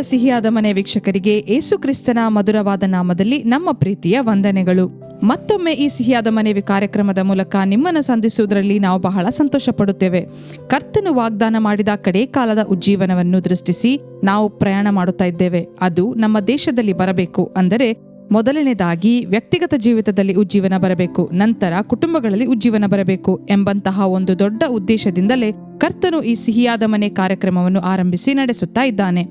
ಸಿಹಿಯಾದ ಮನೆ ವೀಕ್ಷಕರಿಗೆ ಯೇಸು ಕ್ರಿಸ್ತನ ಮಧುರವಾದ ನಾಮದಲ್ಲಿ ನಮ್ಮ ಪ್ರೀತಿಯ ವಂದನೆಗಳು. ಮತ್ತೊಮ್ಮೆ ಈ ಸಿಹಿಯಾದ ಮನೆ ಕಾರ್ಯಕ್ರಮದ ಮೂಲಕ ನಿಮ್ಮನ್ನು ಸಂಧಿಸುವುದರಲ್ಲಿ ನಾವು ಬಹಳ ಸಂತೋಷ ಪಡುತ್ತೇವೆ. ಕರ್ತನು ವಾಗ್ದಾನ ಮಾಡಿದ ಕಡೆ ಕಾಲದ ಉಜ್ಜೀವನವನ್ನು ದೃಷ್ಟಿಸಿ ನಾವು ಪ್ರಯಾಣ ಮಾಡುತ್ತಾ ಇದ್ದೇವೆ. ಅದು ನಮ್ಮ ದೇಶದಲ್ಲಿ ಬರಬೇಕು. ಅಂದರೆ ಮೊದಲನೇದಾಗಿ ವ್ಯಕ್ತಿಗತ ಜೀವಿತದಲ್ಲಿ ಉಜ್ಜೀವನ ಬರಬೇಕು, ನಂತರ ಕುಟುಂಬಗಳಲ್ಲಿ ಉಜ್ಜೀವನ ಬರಬೇಕು ಎಂಬಂತಹ ಒಂದು ದೊಡ್ಡ ಉದ್ದೇಶದಿಂದಲೇ ಕರ್ತನು ಈ ಸಿಹಿಯಾದ ಮನೆ ಕಾರ್ಯಕ್ರಮವನ್ನು ಆರಂಭಿಸಿ ನಡೆಸುತ್ತಾ ಇದ್ದಾನೆ.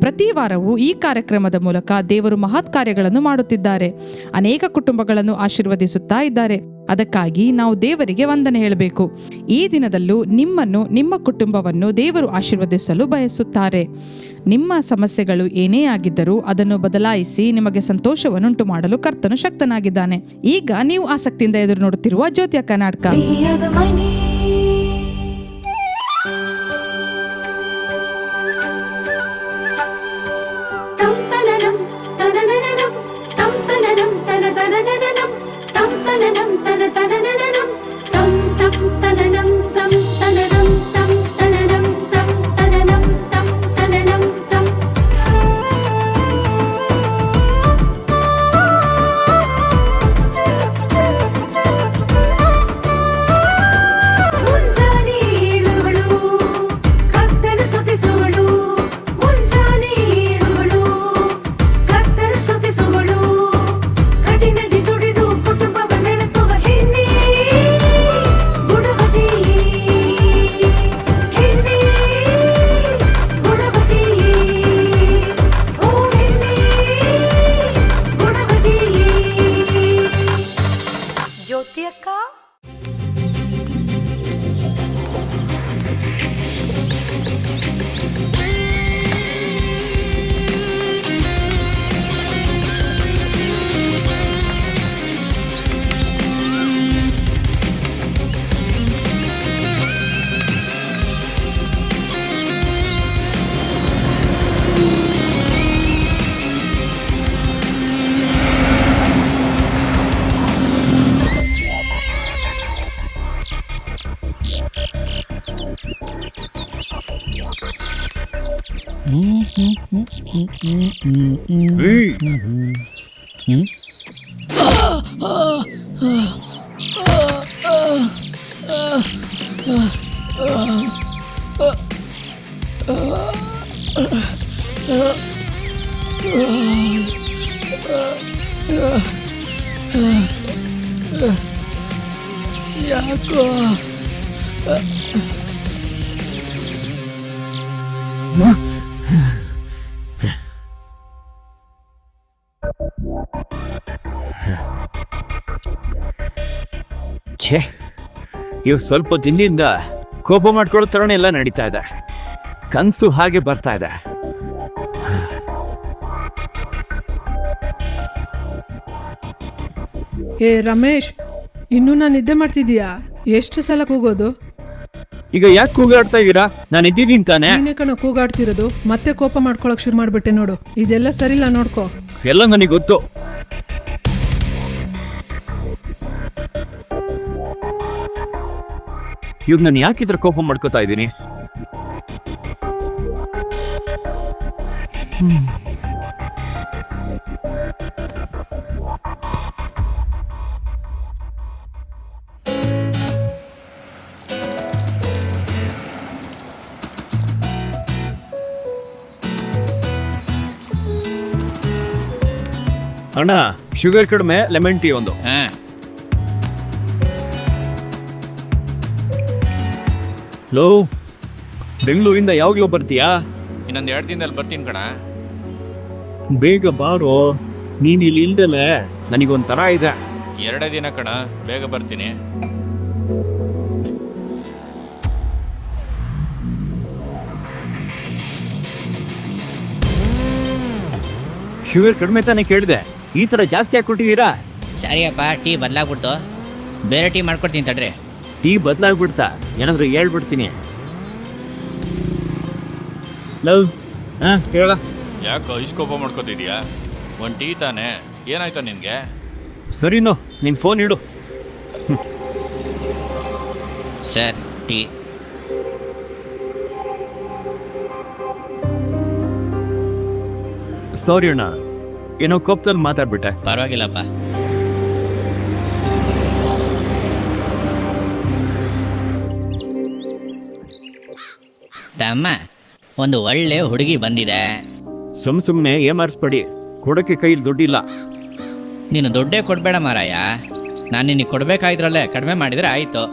ಪ್ರತಿ ವಾರವೂ ಈ ಕಾರ್ಯಕ್ರಮದ ಮೂಲಕ ದೇವರು ಮಹತ್ ಕಾರ್ಯಗಳನ್ನು ಮಾಡುತ್ತಿದ್ದಾರೆ. ಅನೇಕ ಕುಟುಂಬಗಳನ್ನು ಆಶೀರ್ವದಿಸುತ್ತಾ ಇದ್ದಾರೆ. ಅದಕ್ಕಾಗಿ ನಾವು ದೇವರಿಗೆ ವಂದನೆ ಹೇಳಬೇಕು. ಈ ದಿನದಲ್ಲೂ ನಿಮ್ಮನ್ನು, ನಿಮ್ಮ ಕುಟುಂಬವನ್ನು ದೇವರು ಆಶೀರ್ವದಿಸಲು ಬಯಸುತ್ತಾರೆ. ನಿಮ್ಮ ಸಮಸ್ಯೆಗಳು ಏನೇ ಆಗಿದ್ದರೂ ಅದನ್ನು ಬದಲಾಯಿಸಿ ನಿಮಗೆ ಸಂತೋಷವನ್ನುಂಟು ಮಾಡಲು ಕರ್ತನು ಶಕ್ತನಾಗಿದ್ದಾನೆ. ಈಗ ನೀವು ಆಸಕ್ತಿಯಿಂದ ಎದುರು ನೋಡುತ್ತಿರುವ ಜ್ಯೋತಿಯ ಕರ್ನಾಟಕ. ಯಾಕೋ ಛೇ, ಇವ್ ಸ್ವಲ್ಪ ದಿನದಿಂದ ಕೋಪ ಮಾಡ್ಕೊಳ್ಳೋ ತರನೇ ಎಲ್ಲ ನಡೀತಾ ಇದೆ. ಕನ್ಸು ಹಾಗೆ ಬರ್ತಾ ಇದೆ. ಏ ರಮೇಶ್, ಇನ್ನೂ ನಾನು ನಿದ್ದೆ ಮಾಡ್ತಿದ್ದೀಯಾ? ಎಷ್ಟು ಸಲ ಕೂಗೋದು? ಈಗ ಯಾಕೆ ಕೂಗಾಡ್ತಾ ಇದ್ದೀರಾ? ನಾನು ಇದ್ದೀನಿ ತಾನೆ. ನೀನೇ ಕಣ ಕೂಗಾಡ್ತಿರೋದು. ಮತ್ತೆ ಕೋಪ ಮಾಡ್ಕೊಳಕ್ ಶುರು ಮಾಡ್ಬಿಟ್ಟೆ ನೋಡು. ಇದೆಲ್ಲ ಸರಿಲ್ಲ, ನೋಡ್ಕೋ. ಎಲ್ಲ ನನಗೆ ಗೊತ್ತು. ಇವಾಗ ನಾನು ಯಾಕಿದ್ರ ಕೋಪ ಮಾಡ್ಕೋತಾ ಇದ್ದೀನಿ? ಅಣ್ಣ, ಶುಗರ್ ಕಡಿಮೆ, ಲೆಮನ್ ಟೀ ಒಂದು. ಲೋ, ಬೆಂಗಳೂರಿಂದ ಯಾವಾಗಲೂ ಬರ್ತೀಯಾ? ಇನ್ನೊಂದು 2 ದಿನದಲ್ಲಿ ಬರ್ತೀನಿ ಕಣ. ಬೇಗ ಬಾರೋ, ನೀನ್ ಇಲ್ಲಿ ಇಲ್ದಲೆ ನನಗೊಂಥರ ಇದೆ. 2 ದಿನ ಕಣ, ಬೇಗ ಬರ್ತೀನಿ. ಶುಗರ್ ಕಡಿಮೆ ತಾನೇ ಕೇಳಿದೆ, ಈ ತರ ಜಾಸ್ತಿ ಯಾಕೆ ಕೊಟ್ಟಿದ್ದೀರಾ? ಸರಿಯಪ್ಪ, ಟೀ ಬದಲಾಗ್ಬಿಡ್ತು. ಬೇರೆ ಟೀ ಮಾಡ್ಕೊಡ್ತೀನಿ ತಡ್ರಿ. ಟೀ ಬದಲಾಗ್ಬಿಡ್ತಾ? ಏನಾದ್ರು ಹೇಳ್ಬಿಡ್ತೀನಿ. ಲವ್, ಹೇಳ. ಯಾಕೋ ಇಷ್ಟು ಕೋಪ ಮಾಡ್ಕೋತಿದ್ಯಾ? ಒಂದು ಟೀ ತಾನೆ, ಏನಾಯ್ತಾ ನಿನಗೆ? ಸರಿನೋ, ನಿನ್ ಫೋನ್ ಇಡು. Sir, tea. ಸಾರಿ ಅಣ್ಣ, ಏನೋ ಕೋಪದಲ್ಲಿ ಮಾತಾಡ್ಬಿಟ್ಟೆ. ಪರವಾಗಿಲ್ಲಪ್ಪ. ತಮ್ಮ, ಒಂದು ಒಳ್ಳೆ ಹುಡುಗಿ ಬಂದಿದೆ. ಸುಮ್ಮನೆ ಏಮಾರಿಸ್ಬೇಡಿ, ಕೊಡೋಕ್ಕೆ ಕೈಯಲ್ಲಿ ದುಡ್ಡಿಲ್ಲ. ನೀನು ದುಡ್ಡೇ ಕೊಡಬೇಡ ಮಾರಾಯ, ನಾನು ನಿನಗೆ ಕೊಡಬೇಕಾಯ್ದ್ರಲ್ಲೇ ಕಡಿಮೆ ಮಾಡಿದರೆ ಆಯಿತು.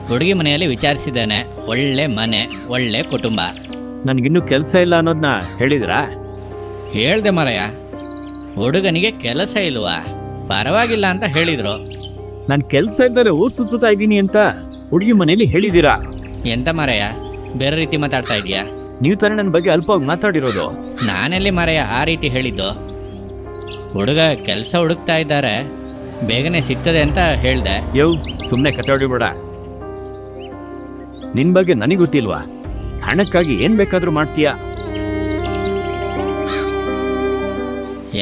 ಹುಡುಗಿ ಮನೆಯಲ್ಲಿ ವಿಚಾರಿಸಿದ್ದೇನೆ, ಒಳ್ಳೆ ಮನೆ, ಒಳ್ಳೆ ಕುಟುಂಬ. ನನಗಿನ್ನೂ ಕೆಲಸ ಇಲ್ಲ ಅನ್ನೋದನ್ನ ಹೇಳಿದ್ರಾ? ಹೇಳ್ದೆ ಮಾರಾಯ, ಹುಡುಗನಿಗೆ ಕೆಲಸ ಇಲ್ವಾ? ಪರವಾಗಿಲ್ಲ ಅಂತ ಹೇಳಿದ್ರು. ನಾನು ಕೆಲಸ ಇಲ್ದರೆ ಊರ್ ಸುತ್ತಾ ಇದ್ದೀನಿ ಅಂತ ಹುಡುಗಿ ಮನೇಲಿ ಹೇಳಿದ್ದೀರಾ? ಎಂತ ಮಾರಾಯ, ಬೇರೆ ರೀತಿ ಮಾತಾಡ್ತಾ ಇದೀಯಾ? ನೀವು ತಾನೇ ನನ್ನ ಬಗ್ಗೆ ಅಲ್ಪವಾಗಿ ಮಾತಾಡಿರೋದು. ನಾನೆಲ್ಲಿ ಮಾರಾಯ ಆ ರೀತಿ ಹೇಳಿದ್ದು? ಹುಡುಗ ಕೆಲಸ ಹುಡುಕ್ತಾ ಇದ್ದಾರೆ, ಬೇಗನೆ ಸಿಗ್ತದೆ ಅಂತ ಹೇಳ್ದೆ. ಸುಮ್ಮನೆ ಕತೆ ಹೊಡಿಬೇಡ. ನಿನ್ ಬಗ್ಗೆ ನನಗೆ ಗೊತ್ತಿಲ್ವಾ? ಹಣಕ್ಕಾಗಿ ಏನ್ ಬೇಕಾದ್ರೂ ಮಾಡ್ತೀಯಾ?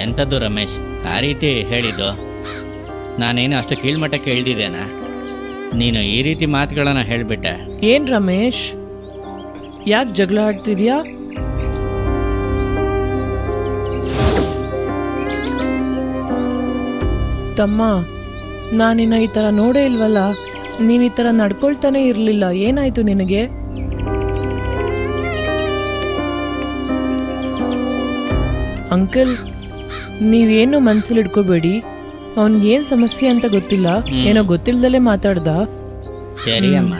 ಎಂಥದ್ದು ರಮೇಶ್ ಆ ರೀತಿ ಹೇಳಿದ್ದು? ನಾನೇನು ಅಷ್ಟು ಕೀಳ್ಮಟ್ಟಕ್ಕೆ ಇಳ್ದಿದ್ದೇನಾ? ನೀನು ಈ ರೀತಿ ಮಾತುಗಳನ್ನು ಹೇಳಿಬಿಟ್ಟೆ. ಏನ್ ರಮೇಶ್, ಯಾಕೆ ಜಗಳ ಆಡ್ತಿದ್ಯಾ? ತಮ್ಮ, ನಾನಿನ್ನ ಈ ಥರ ನೋಡೇ ಇಲ್ವಲ್ಲ. ನೀನು ಈ ಥರ ನಡ್ಕೊಳ್ತಾನೆ ಇರಲಿಲ್ಲ, ಏನಾಯ್ತು ನಿನಗೆ? ಅಂಕಲ್, ನೀವೇನು ಮನ್ಸಲ್ಲಿ ಇಟ್ಕೋಬೇಡಿ. ಅವನಿಗೇನು ಸಮಸ್ಯೆ ಅಂತ ಗೊತ್ತಿಲ್ಲ, ಏನೋ ಗೊತ್ತಿಲ್ದಲೇ ಮಾತಾಡ್ದ. ಸರಿ ಅಮ್ಮ.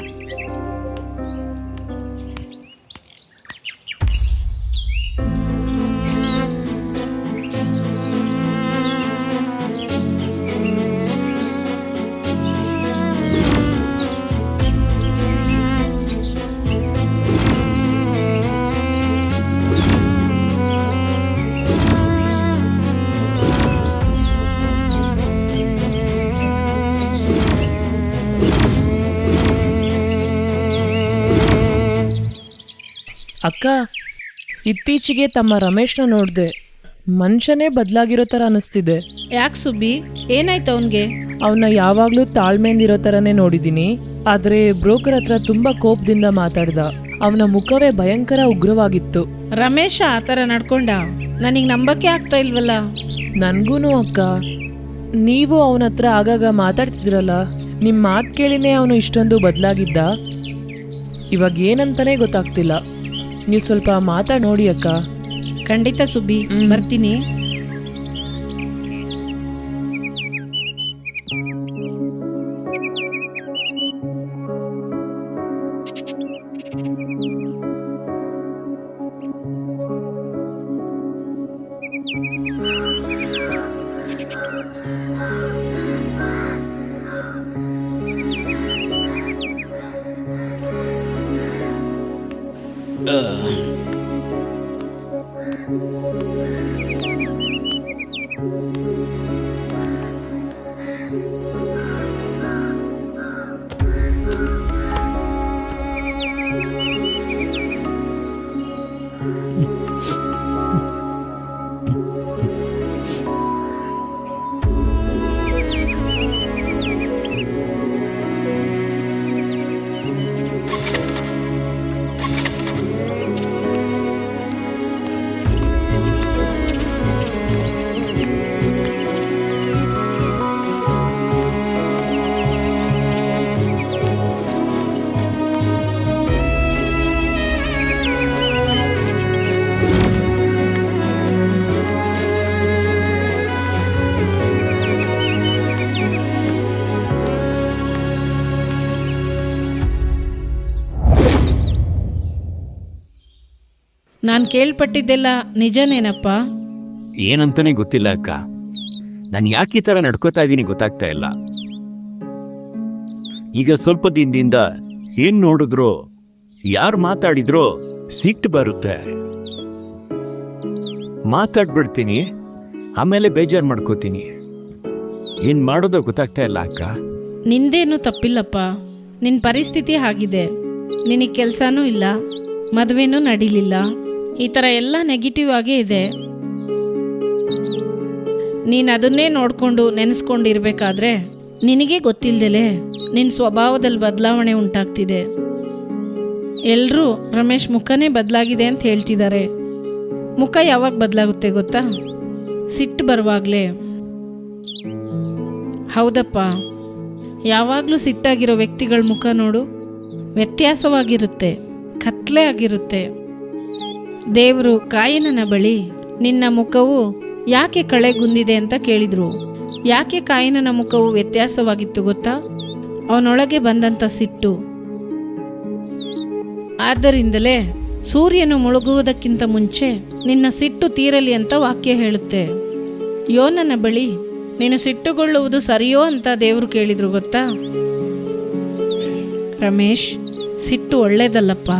ಅಕ್ಕ, ಇತ್ತೀಚೆಗೆ ತಮ್ಮ ರಮೇಶ್ನ ನೋಡಿದೆ. ಮನುಷ್ಯನೇ ಬದಲಾಗಿರೋ ಥರ ಅನಿಸ್ತಿದೆ. ಯಾಕೆ ಸುಬ್ಬಿ, ಏನಾಯ್ತು ಅವನಿಗೆ? ಅವನ್ನ ಯಾವಾಗಲೂ ತಾಳ್ಮೆಯಿಂದಿರೋ ಥರನೇ ನೋಡಿದ್ದೀನಿ, ಆದರೆ ಬ್ರೋಕರ್ ಹತ್ರ ತುಂಬ ಕೋಪದಿಂದ ಮಾತಾಡ್ದ. ಅವನ ಮುಖವೇ ಭಯಂಕರ ಉಗ್ರವಾಗಿತ್ತು. ರಮೇಶ ಆ ಥರ ನಡ್ಕೊಂಡ? ನನಗೆ ನಂಬಕ್ಕೆ ಆಗ್ತಾ ಇಲ್ವಲ್ಲ. ನನಗೂ ಅಕ್ಕ, ನೀವು ಅವನ ಹತ್ರ ಆಗಾಗ ಮಾತಾಡ್ತಿದ್ರಲ್ಲ, ನಿಮ್ಮ ಮಾತು ಕೇಳಿನೇ ಅವನು ಇಷ್ಟೊಂದು ಬದಲಾಗಿದ್ದ. ಇವಾಗ ಏನಂತಾನೆ ಗೊತ್ತಾಗ್ತಿಲ್ಲ. ನೀವು ಸ್ವಲ್ಪ ಮಾತಾಡಿ ನೋಡಿ ಅಕ್ಕ. ಖಂಡಿತ ಸುಬ್ಬಿ, ಬರ್ತೀನಿ. ನಾನು ಕೇಳ್ಪಟ್ಟಿದ್ದೆಲ್ಲ ನಿಜನೇನಪ್ಪ? ಏನಂತಾನೆ ಗೊತ್ತಿಲ್ಲ ಅಕ್ಕ. ನಾನು ಯಾಕೆ ಈ ಥರ ನಡ್ಕೋತಾ ಇದ್ದೀನಿ ಗೊತ್ತಾಗ್ತಾ ಇಲ್ಲ. ಈಗ ಸ್ವಲ್ಪ ದಿನದಿಂದ ಏನ್ ನೋಡಿದ್ರು, ಯಾರು ಮಾತಾಡಿದ್ರು ಸಿಟ್ಟು ಬರುತ್ತೆ. ಮಾತಾಡ್ಬಿಡ್ತೀನಿ, ಆಮೇಲೆ ಬೇಜಾರು ಮಾಡ್ಕೋತೀನಿ. ಏನ್ ಮಾಡೋದು ಗೊತ್ತಾಗ್ತಾ ಇಲ್ಲ ಅಕ್ಕ. ನಿಂದೇನು ತಪ್ಪಿಲ್ಲಪ್ಪ, ನಿನ್ನ ಪರಿಸ್ಥಿತಿ ಆಗಿದೆ. ನಿನಗೆ ಕೆಲಸನೂ ಇಲ್ಲ, ಮದುವೆನೂ ನಡೀಲಿಲ್ಲ, ಈ ಥರ ಎಲ್ಲ ನೆಗೆಟಿವ್ ಆಗೇ ಇದೆ. ನೀನು ಅದನ್ನೇ ನೋಡಿಕೊಂಡು ನೆನೆಸ್ಕೊಂಡಿರ್ಬೇಕಾದ್ರೆ ನಿನಗೆ ಗೊತ್ತಿಲ್ಲದಲೇ ನಿನ್ನ ಸ್ವಭಾವದಲ್ಲಿ ಬದಲಾವಣೆ ಉಂಟಾಗ್ತಿದೆ. ಎಲ್ಲರೂ ರಮೇಶ್ ಮುಖನೇ ಬದಲಾಗಿದೆ ಅಂತ ಹೇಳ್ತಿದ್ದಾರೆ. ಮುಖ ಯಾವಾಗ ಬದಲಾಗುತ್ತೆ ಗೊತ್ತಾ? ಸಿಟ್ಟು ಬರುವಾಗಲೇ. ಹೌದಪ್ಪ, ಯಾವಾಗಲೂ ಸಿಟ್ಟಾಗಿರೋ ವ್ಯಕ್ತಿಗಳ ಮುಖ ನೋಡು, ವ್ಯತ್ಯಾಸವಾಗಿರುತ್ತೆ, ಕತ್ಲೆ ಆಗಿರುತ್ತೆ. ದೇವರು ಕಾಯಿನನ ಬಳಿ ನಿನ್ನ ಮುಖವು ಯಾಕೆ ಕಳೆಗುಂದಿದೆ ಅಂತ ಕೇಳಿದ್ರು. ಯಾಕೆ ಕಾಯಿನನ ಮುಖವು ವ್ಯತ್ಯಾಸವಾಗಿತ್ತು ಗೊತ್ತಾ? ಅವನೊಳಗೆ ಬಂದಂಥ ಸಿಟ್ಟು. ಆದ್ದರಿಂದಲೇ ಸೂರ್ಯನು ಮುಳುಗುವುದಕ್ಕಿಂತ ಮುಂಚೆ ನಿನ್ನ ಸಿಟ್ಟು ತೀರಲಿ ಅಂತ ವಾಕ್ಯ ಹೇಳುತ್ತೆ. ಯೋನನ ಬಳಿ ನೀನು ಸಿಟ್ಟುಗೊಳ್ಳುವುದು ಸರಿಯೋ ಅಂತ ದೇವರು ಕೇಳಿದ್ರು ಗೊತ್ತಾ? ರಮೇಶ್, ಸಿಟ್ಟು ಒಳ್ಳೇದಲ್ಲಪ್ಪ.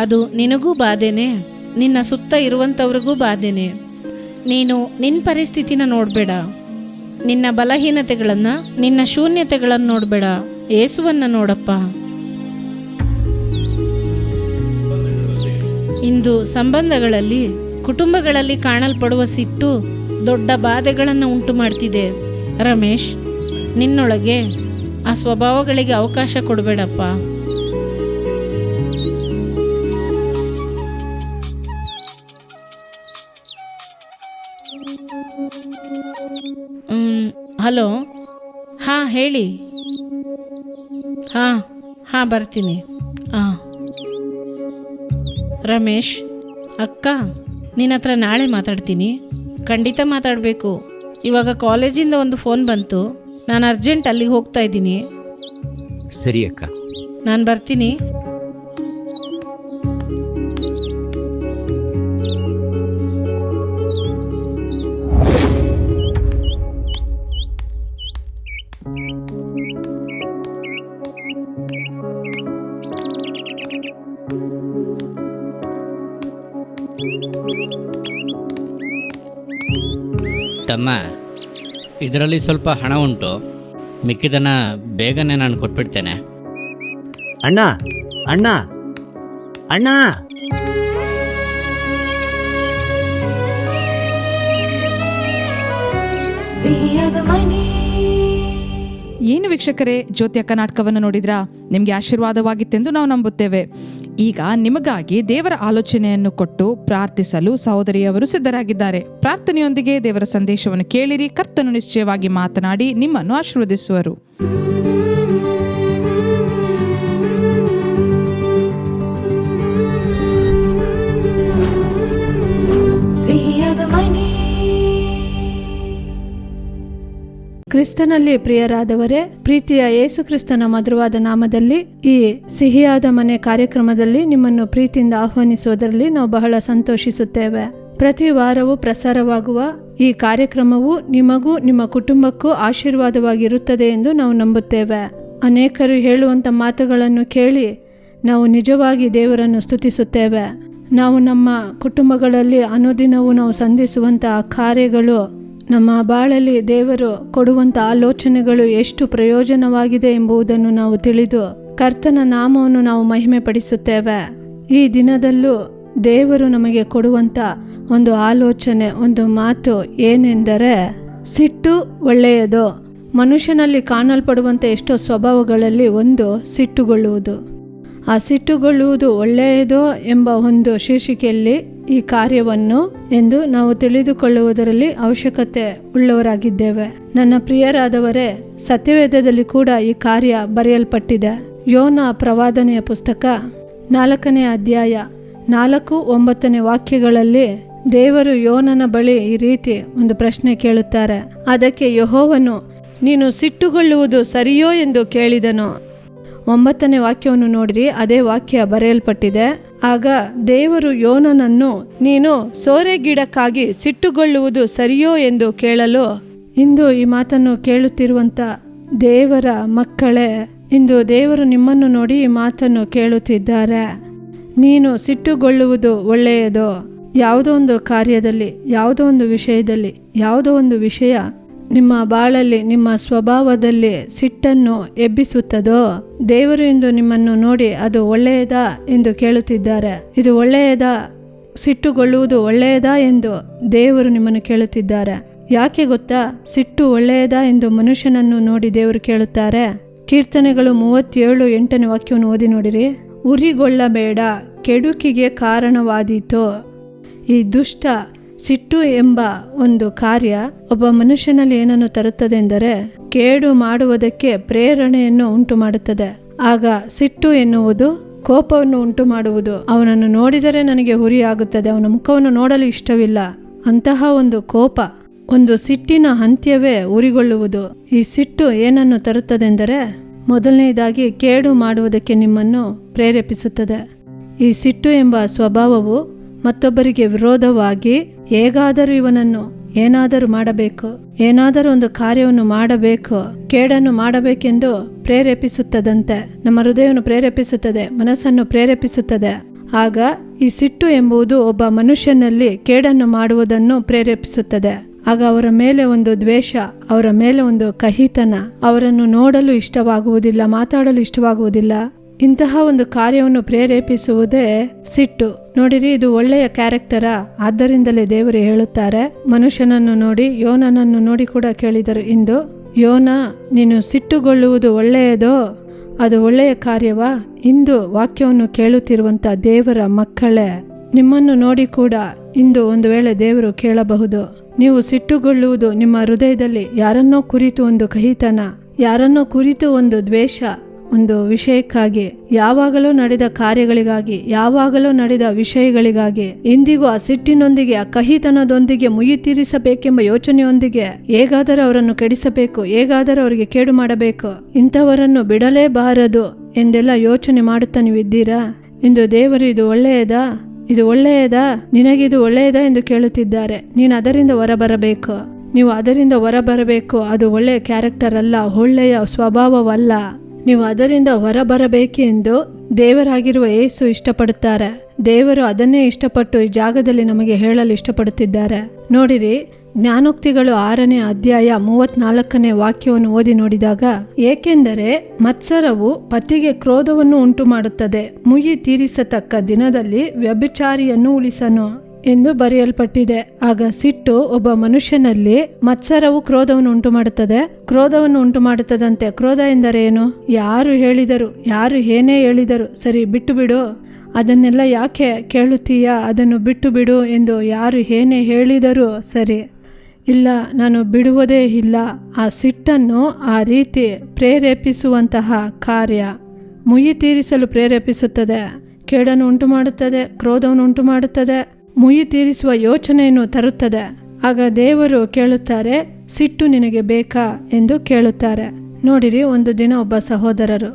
ಅದು ನಿನಗೂ ಬಾಧೆನೆ, ನಿನ್ನ ಸುತ್ತ ಇರುವಂಥವ್ರಿಗೂ ಬಾಧೆನೆ. ನೀನು ನಿನ್ನ ಪರಿಸ್ಥಿತಿನ ನೋಡಬೇಡ, ನಿನ್ನ ಬಲಹೀನತೆಗಳನ್ನು, ನಿನ್ನ ಶೂನ್ಯತೆಗಳನ್ನು ನೋಡಬೇಡ, ಯೇಸುವನ್ನು ನೋಡಪ್ಪ. ಇಂದು ಸಂಬಂಧಗಳಲ್ಲಿ, ಕುಟುಂಬಗಳಲ್ಲಿ ಕಾಣಲ್ಪಡುವ ಸಿಟ್ಟು ದೊಡ್ಡ ಬಾಧೆಗಳನ್ನು ಉಂಟು ಮಾಡ್ತಿದೆ. ರಮೇಶ್, ನಿನ್ನೊಳಗೆ ಆ ಸ್ವಭಾವಗಳಿಗೆ ಅವಕಾಶ ಕೊಡಬೇಡಪ್ಪ. ಹಲೋ, ಹಾಂ ಹೇಳಿ. ಹಾಂ ಬರ್ತೀನಿ. ರಮೇಶ್, ಅಕ್ಕ ನಿನ್ನ ಹತ್ರ ನಾಳೆ ಮಾತಾಡ್ತೀನಿ. ಖಂಡಿತ ಮಾತಾಡಬೇಕು. ಇವಾಗ ಕಾಲೇಜಿಂದ ಒಂದು ಫೋನ್ ಬಂತು, ನಾನು ಅರ್ಜೆಂಟ್ ಅಲ್ಲಿಗೆ ಹೋಗ್ತಾ ಇದ್ದೀನಿ. ಸರಿ ಅಕ್ಕ. ನಾನು ಬರ್ತೀನಿ. ತಮ್ಮ, ಇದರಲ್ಲಿ ಸ್ವಲ್ಪ ಹಣ ಉಂಟು, ಮಿಕ್ಕಿದನ್ನು ಬೇಗನೆ ನಾನು ಕೊಟ್ಬಿಡ್ತೇನೆ. ಅಣ್ಣ ಅಣ್ಣ ಅಣ್ಣ ಏನು ವೀಕ್ಷಕರೇ, ಜ್ಯೋತಿಯ ಕರ್ನಾಟಕವನ್ನು ನೋಡಿದ್ರಾ? ನಿಮಗೆ ಆಶೀರ್ವಾದವಾಗಿತ್ತೆಂದು ನಾವು ನಂಬುತ್ತೇವೆ. ಈಗ ನಿಮಗಾಗಿ ದೇವರ ಆಲೋಚನೆಯನ್ನು ಕೊಟ್ಟು ಪ್ರಾರ್ಥಿಸಲು ಸಹೋದರಿಯವರು ಸಿದ್ಧರಾಗಿದ್ದಾರೆ. ಪ್ರಾರ್ಥನೆಯೊಂದಿಗೆ ದೇವರ ಸಂದೇಶವನ್ನು ಕೇಳಿರಿ. ಕರ್ತನು ನಿಶ್ಚಯವಾಗಿ ಮಾತನಾಡಿ ನಿಮ್ಮನ್ನು ಆಶೀರ್ವದಿಸುವರು. ಕ್ರಿಸ್ತನಲ್ಲಿ ಪ್ರಿಯರಾದವರೇ, ಪ್ರೀತಿಯ ಯೇಸು ಕ್ರಿಸ್ತನ ಮಧುರವಾದ ನಾಮದಲ್ಲಿ ಈ ಸಿಹಿಯಾದ ಮನೆ ಕಾರ್ಯಕ್ರಮದಲ್ಲಿ ನಿಮ್ಮನ್ನು ಪ್ರೀತಿಯಿಂದ ಆಹ್ವಾನಿಸುವುದರಲ್ಲಿ ನಾವು ಬಹಳ ಸಂತೋಷಿಸುತ್ತೇವೆ. ಪ್ರತಿ ವಾರವೂ ಪ್ರಸಾರವಾಗುವ ಈ ಕಾರ್ಯಕ್ರಮವು ನಿಮಗೂ ನಿಮ್ಮ ಕುಟುಂಬಕ್ಕೂ ಆಶೀರ್ವಾದವಾಗಿರುತ್ತದೆ ಎಂದು ನಾವು ನಂಬುತ್ತೇವೆ. ಅನೇಕರು ಹೇಳುವಂಥ ಮಾತುಗಳನ್ನು ಕೇಳಿ ನಾವು ನಿಜವಾಗಿ ದೇವರನ್ನು ಸ್ತುತಿಸುತ್ತೇವೆ. ನಾವು ನಮ್ಮ ಕುಟುಂಬಗಳಲ್ಲಿ ಅನುದಿನವೂ ನಾವು ಸಂಧಿಸುವಂತಹ ಕಾರ್ಯಗಳು, ನಮ್ಮ ಬಾಳಲ್ಲಿ ದೇವರು ಕೊಡುವಂಥ ಆಲೋಚನೆಗಳು ಎಷ್ಟು ಪ್ರಯೋಜನವಾಗಿದೆ ಎಂಬುದನ್ನು ನಾವು ತಿಳಿದು ಕರ್ತನ ನಾಮವನ್ನು ನಾವು ಮಹಿಮೆ ಪಡಿಸುತ್ತೇವೆ. ಈ ದಿನದಲ್ಲೂ ದೇವರು ನಮಗೆ ಕೊಡುವಂಥ ಒಂದು ಆಲೋಚನೆ, ಒಂದು ಮಾತು ಏನೆಂದರೆ, ಸಿಟ್ಟು ಒಳ್ಳೆಯದು. ಮನುಷ್ಯನಲ್ಲಿ ಕಾಣಲ್ಪಡುವಂಥ ಎಷ್ಟೋ ಸ್ವಭಾವಗಳಲ್ಲಿ ಒಂದು ಸಿಟ್ಟುಗೊಳ್ಳುವುದು. ಆ ಸಿಟ್ಟುಗೊಳ್ಳುವುದು ಒಳ್ಳೆಯದೋ ಎಂಬ ಒಂದು ಶೀರ್ಷಿಕೆಯಲ್ಲಿ ಈ ಕಾರ್ಯವನ್ನು ಎಂದು ನಾವು ತಿಳಿದುಕೊಳ್ಳುವುದರಲ್ಲಿ ಅವಶ್ಯಕತೆ ಉಳ್ಳವರಾಗಿದ್ದೇವೆ. ನನ್ನ ಪ್ರಿಯರಾದವರೇ, ಸತ್ಯವೇದದಲ್ಲಿ ಕೂಡ ಈ ಕಾರ್ಯ ಬರೆಯಲ್ಪಟ್ಟಿದೆ. ಯೋನ ಪ್ರವಾದನೆಯ ಪುಸ್ತಕ 4ನೇ ಅಧ್ಯಾಯ 4-9 ವಾಕ್ಯಗಳಲ್ಲಿ ದೇವರು ಯೋನನ ಬಳಿ ಈ ರೀತಿ ಒಂದು ಪ್ರಶ್ನೆ ಕೇಳುತ್ತಾರೆ. ಅದಕ್ಕೆ ಯೆಹೋವನು, ನೀನು ಸಿಟ್ಟುಗೊಳ್ಳುವುದು ಸರಿಯೋ ಎಂದು ಕೇಳಿದನು. 9ನೇ ವಾಕ್ಯವನ್ನು ನೋಡಿರಿ, ಅದೇ ವಾಕ್ಯ ಬರೆಯಲ್ಪಟ್ಟಿದೆ. ಆಗ ದೇವರು ಯೋನನನ್ನು, ನೀನು ಸೋರೆಗಿಡಕ್ಕಾಗಿ ಸಿಟ್ಟುಗೊಳ್ಳುವುದು ಸರಿಯೋ ಎಂದು ಕೇಳಲು, ಇಂದು ಈ ಮಾತನ್ನು ಕೇಳುತ್ತಿರುವಂಥ ದೇವರ ಮಕ್ಕಳೇ, ಇಂದು ದೇವರು ನಿಮ್ಮನ್ನು ನೋಡಿ ಈ ಮಾತನ್ನು ಕೇಳುತ್ತಿದ್ದಾರೆ. ನೀನು ಸಿಟ್ಟುಗೊಳ್ಳುವುದು ಒಳ್ಳೆಯದೋ? ಯಾವುದೋ ಒಂದು ಕಾರ್ಯದಲ್ಲಿ, ಯಾವುದೋ ಒಂದು ವಿಷಯದಲ್ಲಿ, ಯಾವುದೋ ಒಂದು ವಿಷಯ ನಿಮ್ಮ ಬಾಳಲ್ಲಿ, ನಿಮ್ಮ ಸ್ವಭಾವದಲ್ಲಿ ಸಿಟ್ಟನ್ನು ಎಬ್ಬಿಸುತ್ತದೋ? ದೇವರು ಇಂದು ನಿಮ್ಮನ್ನು ನೋಡಿ ಅದು ಒಳ್ಳೆಯದಾ ಎಂದು ಕೇಳುತ್ತಿದ್ದಾರೆ. ಇದು ಒಳ್ಳೆಯದಾ? ಸಿಟ್ಟುಗೊಳ್ಳುವುದು ಒಳ್ಳೆಯದಾ ಎಂದು ದೇವರು ನಿಮ್ಮನ್ನು ಕೇಳುತ್ತಿದ್ದಾರೆ. ಯಾಕೆ ಗೊತ್ತಾ? ಸಿಟ್ಟು ಒಳ್ಳೆಯದಾ ಎಂದು ಮನುಷ್ಯನನ್ನು ನೋಡಿ ದೇವರು ಕೇಳುತ್ತಾರೆ. ಕೀರ್ತನೆಗಳು 37:8ನೇ ವಾಕ್ಯವನ್ನು ಓದಿ ನೋಡಿರಿ. ಉರಿಗೊಳ್ಳಬೇಡ, ಕೆಡುಕಿಗೆ ಕಾರಣವಾದೀತು. ಈ ದುಷ್ಟ ಸಿಟ್ಟು ಎಂಬ ಒಂದು ಕಾರ್ಯ ಒಬ್ಬ ಮನುಷ್ಯನಲ್ಲಿ ಏನನ್ನು ತರುತ್ತದೆ ಎಂದರೆ ಕೇಡು ಮಾಡುವುದಕ್ಕೆ ಪ್ರೇರಣೆಯನ್ನು ಉಂಟು ಮಾಡುತ್ತದೆ. ಆಗ ಸಿಟ್ಟು ಎನ್ನುವುದು ಕೋಪವನ್ನು ಉಂಟು ಮಾಡುವುದು. ಅವನನ್ನು ನೋಡಿದರೆ ನನಗೆ ಹುರಿಯಾಗುತ್ತದೆ, ಅವನ ಮುಖವನ್ನು ನೋಡಲು ಇಷ್ಟವಿಲ್ಲ. ಅಂತಹ ಒಂದು ಕೋಪ, ಒಂದು ಸಿಟ್ಟಿನ ಅಂತ್ಯವೇ ಉರಿಗೊಳ್ಳುವುದು. ಈ ಸಿಟ್ಟು ಏನನ್ನು ತರುತ್ತದೆಂದರೆ ಮೊದಲನೇದಾಗಿ ಕೇಡು ಮಾಡುವುದಕ್ಕೆ ನಿಮ್ಮನ್ನು ಪ್ರೇರೇಪಿಸುತ್ತದೆ. ಈ ಸಿಟ್ಟು ಎಂಬ ಸ್ವಭಾವವು ಮತ್ತೊಬ್ಬರಿಗೆ ವಿರೋಧವಾಗಿ ಹೇಗಾದರೂ ಇವನನ್ನು ಏನಾದರೂ ಮಾಡಬೇಕು, ಏನಾದರೂ ಒಂದು ಕಾರ್ಯವನ್ನು ಮಾಡಬೇಕು, ಕೇಡನ್ನು ಮಾಡಬೇಕೆಂದು ಪ್ರೇರೇಪಿಸುತ್ತದಂತೆ. ನಮ್ಮ ಹೃದಯವನ್ನು ಪ್ರೇರೇಪಿಸುತ್ತದೆ, ಮನಸ್ಸನ್ನು ಪ್ರೇರೇಪಿಸುತ್ತದೆ. ಆಗ ಈ ಸಿಟ್ಟು ಎಂಬುದು ಒಬ್ಬ ಮನುಷ್ಯನಲ್ಲಿ ಕೇಡನ್ನು ಮಾಡುವುದನ್ನು ಪ್ರೇರೇಪಿಸುತ್ತದೆ. ಆಗ ಅವರ ಮೇಲೆ ಒಂದು ದ್ವೇಷ, ಅವರ ಮೇಲೆ ಒಂದು ಕಹಿತನ, ಅವರನ್ನು ನೋಡಲು ಇಷ್ಟವಾಗುವುದಿಲ್ಲ, ಮಾತಾಡಲು ಇಷ್ಟವಾಗುವುದಿಲ್ಲ. ಇಂತಹ ಒಂದು ಕಾರ್ಯವನ್ನು ಪ್ರೇರೇಪಿಸುವುದೇ ಸಿಟ್ಟು. ನೋಡಿರಿ, ಇದು ಒಳ್ಳೆಯ ಕ್ಯಾರೆಕ್ಟರ. ಆದ್ದರಿಂದಲೇ ದೇವರು ಹೇಳುತ್ತಾರೆ, ಮನುಷ್ಯನನ್ನು ನೋಡಿ, ಯೋನನನ್ನು ನೋಡಿ ಕೂಡ ಕೇಳಿದರು ಇಂದು, ಯೋನ, ನೀನು ಸಿಟ್ಟುಗೊಳ್ಳುವುದು ಒಳ್ಳೆಯದೋ? ಅದು ಒಳ್ಳೆಯ ಕಾರ್ಯವಾ? ಇಂದು ವಾಕ್ಯವನ್ನು ಕೇಳುತ್ತಿರುವಂಥ ದೇವರ ಮಕ್ಕಳೇ, ನಿಮ್ಮನ್ನು ನೋಡಿ ಕೂಡ ಇಂದು ಒಂದು ವೇಳೆ ದೇವರು ಕೇಳಬಹುದು. ನೀವು ಸಿಟ್ಟುಗೊಳ್ಳುವುದು ನಿಮ್ಮ ಹೃದಯದಲ್ಲಿ ಯಾರನ್ನೋ ಕುರಿತು ಒಂದು ಕಹಿತನ, ಯಾರನ್ನೋ ಕುರಿತು ಒಂದು ದ್ವೇಷ, ಒಂದು ವಿಷಯಕ್ಕಾಗಿ, ಯಾವಾಗಲೂ ನಡೆದ ಕಾರ್ಯಗಳಿಗಾಗಿ, ಯಾವಾಗಲೂ ನಡೆದ ವಿಷಯಗಳಿಗಾಗಿ, ಇಂದಿಗೂ ಆ ಸಿಟ್ಟಿನೊಂದಿಗೆ, ಆ ಕಹಿತನದೊಂದಿಗೆ, ಮುಯಿ ತೀರಿಸಬೇಕೆಂಬ ಯೋಚನೆಯೊಂದಿಗೆ ಹೇಗಾದರೂ ಅವರನ್ನು ಕೆಡಿಸಬೇಕು, ಹೇಗಾದರೂ ಅವರಿಗೆ ಕೇಡು ಮಾಡಬೇಕು, ಇಂಥವರನ್ನು ಬಿಡಲೇಬಾರದು ಎಂದೆಲ್ಲ ಯೋಚನೆ ಮಾಡುತ್ತಾ ನೀವಿದ್ದೀರಾ? ಇಂದು ದೇವರು ಇದು ಒಳ್ಳೆಯದಾ, ಇದು ಒಳ್ಳೆಯದಾ, ನಿನಗಿದು ಒಳ್ಳೆಯದಾ ಎಂದು ಕೇಳುತ್ತಿದ್ದಾರೆ. ನೀನು ಅದರಿಂದ ಹೊರಬರಬೇಕು, ನೀವು ಅದರಿಂದ ಹೊರಬರಬೇಕು. ಅದು ಒಳ್ಳೆಯ ಕ್ಯಾರೆಕ್ಟರ್ ಅಲ್ಲ, ಒಳ್ಳೆಯ ಸ್ವಭಾವವಲ್ಲ. ನೀವು ಅದರಿಂದ ಹೊರಬರಬೇಕೆಂದು ದೇವರಾಗಿರುವ ಯೇಸು ಇಷ್ಟಪಡುತ್ತಾರೆ. ದೇವರು ಅದನ್ನೇ ಇಷ್ಟಪಟ್ಟು ಈ ಜಾಗದಲ್ಲಿ ನಮಗೆ ಹೇಳಲು ಇಷ್ಟಪಡುತ್ತಿದ್ದಾರೆ. ನೋಡಿರಿ, ಜ್ಞಾನೋಕ್ತಿಗಳು 6ನೇ ಅಧ್ಯಾಯ 34ನೇ ವಾಕ್ಯವನ್ನು ಓದಿ ನೋಡಿದಾಗ, ಏಕೆಂದರೆ ಮತ್ಸರವು ಪತಿಗೆ ಕ್ರೋಧವನ್ನು ಉಂಟು ಮಾಡುತ್ತದೆ, ಮುಯಿ ತೀರಿಸತಕ್ಕ ದಿನದಲ್ಲಿ ವ್ಯಭಿಚಾರಿಯನ್ನು ಉಳಿಸನು ಎಂದು ಬರೆಯಲ್ಪಟ್ಟಿದೆ. ಆಗ ಸಿಟ್ಟು ಒಬ್ಬ ಮನುಷ್ಯನಲ್ಲಿ, ಮತ್ಸರವು ಕ್ರೋಧವನ್ನು ಉಂಟು ಮಾಡುತ್ತದೆ, ಕ್ರೋಧವನ್ನು ಉಂಟು ಮಾಡುತ್ತದಂತೆ. ಕ್ರೋಧ ಎಂದರೆ ಏನು? ಯಾರು ಹೇಳಿದರು, ಯಾರು ಏನೇ ಹೇಳಿದರು, ಸರಿ ಬಿಟ್ಟು ಬಿಡು, ಅದನ್ನೆಲ್ಲ ಯಾಕೆ ಕೇಳುತ್ತೀಯಾ, ಅದನ್ನು ಬಿಟ್ಟು ಬಿಡು ಎಂದು ಯಾರು ಏನೇ ಹೇಳಿದರೂ ಸರಿ, ಇಲ್ಲ, ನಾನು ಬಿಡುವುದೇ ಇಲ್ಲ. ಆ ಸಿಟ್ಟನ್ನು ಆ ರೀತಿ ಪ್ರೇರೇಪಿಸುವಂತಹ ಕಾರ್ಯ ಮುಯಿ ತೀರಿಸಲು ಪ್ರೇರೇಪಿಸುತ್ತದೆ, ಕೇಡನ್ನು ಉಂಟು ಮಾಡುತ್ತದೆ, ಕ್ರೋಧವನ್ನು ಉಂಟು ಮಾಡುತ್ತದೆ, ಮುಯಿ ತೀರಿಸುವ ಯೋಚನೆಯನ್ನು ತರುತ್ತದೆ. ಆಗ ದೇವರು ಕೇಳುತ್ತಾರೆ, ಸಿಟ್ಟು ನಿನಗೆ ಬೇಕಾ ಎಂದು ಕೇಳುತ್ತಾರೆ. ನೋಡಿರಿ, ಒಂದು ದಿನ ಒಬ್ಬ ಸಹೋದರರು,